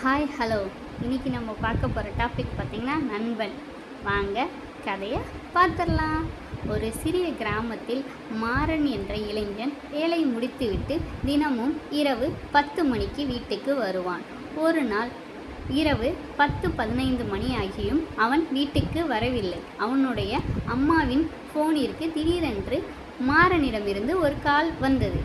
Hi hello. இன்றைக்கி நம்ம பார்க்க போகிற டாபிக் பார்த்திங்கன்னா நண்பன். வாங்க கதையை பார்த்துடலாம். ஒரு சிறிய கிராமத்தில் மாறன் என்ற இளைஞன் வேலை முடித்துவிட்டு தினமும் இரவு 10 மணிக்கு வீட்டுக்கு வருவான். ஒரு நாள் இரவு 10-15 மணி ஆகியும் அவன் வீட்டுக்கு வரவில்லை. அவனுடைய அம்மாவின் ஃபோனிற்கு திடீரென்று மாறனிடமிருந்து ஒரு கால் வந்தது.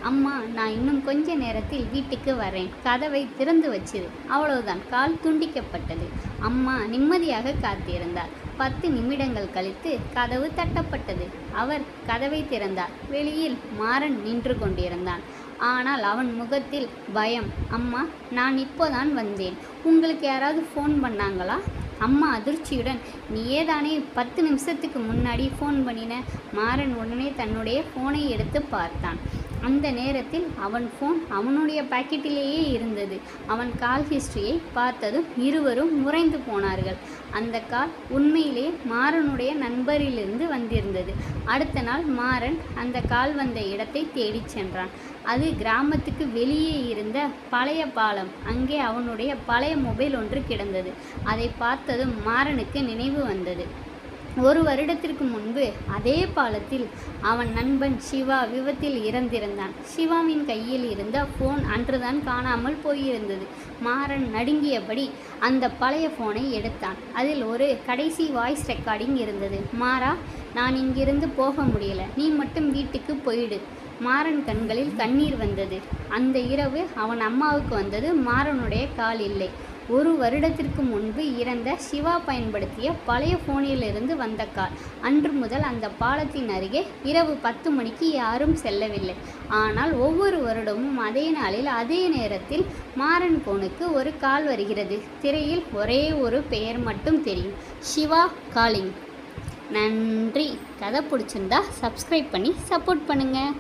அம்மா, நான் இன்னும் கொஞ்ச நேரத்தில் வீட்டுக்கு வரேன், கதவை திறந்து வச்சிரு. அவ்வளவுதான், கால் துண்டிக்கப்பட்டது. அம்மா நிம்மதியாக காத்திருந்தார். 10 நிமிடங்கள் கழித்து கதவு தட்டப்பட்டது. அவர் கதவை திறந்தார். வெளியில் மாறன் நின்று கொண்டிருந்தான். ஆனால் அவன் முகத்தில் பயம். அம்மா, நான் இப்போதான் வந்தேன், உங்களுக்கு யாராவது ஃபோன் பண்ணாங்களா? அம்மா அதிர்ச்சியுடன், நீ ஏதானே 10 நிமிஷத்துக்கு முன்னாடி ஃபோன் பண்ணின? மாறன் உடனே தன்னுடைய ஃபோனை எடுத்து பார்த்தான். அந்த நேரத்தில் அவன் ஃபோன் அவனுடைய பாக்கெட்டிலேயே இருந்தது. அவன் கால் ஹிஸ்டரியை பார்த்ததும் இருவரும் முறைந்து போனார்கள். அந்த கால் உண்மையிலே மாறனுடைய நண்பரிலிருந்து வந்திருந்தது. அடுத்த நாள் மாறன் அந்த கால் வந்த இடத்தை தேடிச் சென்றான். அது கிராமத்துக்கு வெளியே இருந்த பழைய பாலம். அங்கே அவனுடைய பழைய மொபைல் ஒன்று கிடந்தது. அதை பார்த்ததும் மாறனுக்கு நினைவு வந்தது. 1 வருடத்திற்கு முன்பு அதே பாலத்தில் அவன் நண்பன் சிவா விபத்தில் இறந்திருந்தான். சிவாவின் கையில் இருந்த ஃபோன் அன்றுதான் காணாமல் போயிருந்தது. மாறன் நடுங்கியபடி அந்த பழைய ஃபோனை எடுத்தான். அதில் ஒரு கடைசி வாய்ஸ் ரெக்கார்டிங் இருந்தது. மாறா, நான் இங்கிருந்து போக முடியல, நீ மட்டும் வீட்டுக்கு போயிடு. மாறன் கண்களில் கண்ணீர் வந்தது. அந்த இரவு அவன் அம்மாவுக்கு வந்தது மாறனுடைய கால் இல்லை. 1 வருடத்திற்கு முன்பு இறந்த சிவா பயன்படுத்திய பழைய ஃபோனிலிருந்து வந்த கால். அன்று முதல் அந்த பாலத்தின் அருகே இரவு 10 மணிக்கு யாரும் செல்லவில்லை. ஆனால் ஒவ்வொரு வருடமும் அதே நாளில் அதே நேரத்தில் மாறன் ஃபோனுக்கு ஒரு கால் வருகிறது. திரையில் ஒரே ஒரு பெயர் மட்டும் தெரியும், சிவா காலிங். நன்றி. கதை பிடிச்சிருந்தா சப்ஸ்கிரைப் பண்ணி சப்போர்ட் பண்ணுங்கள்.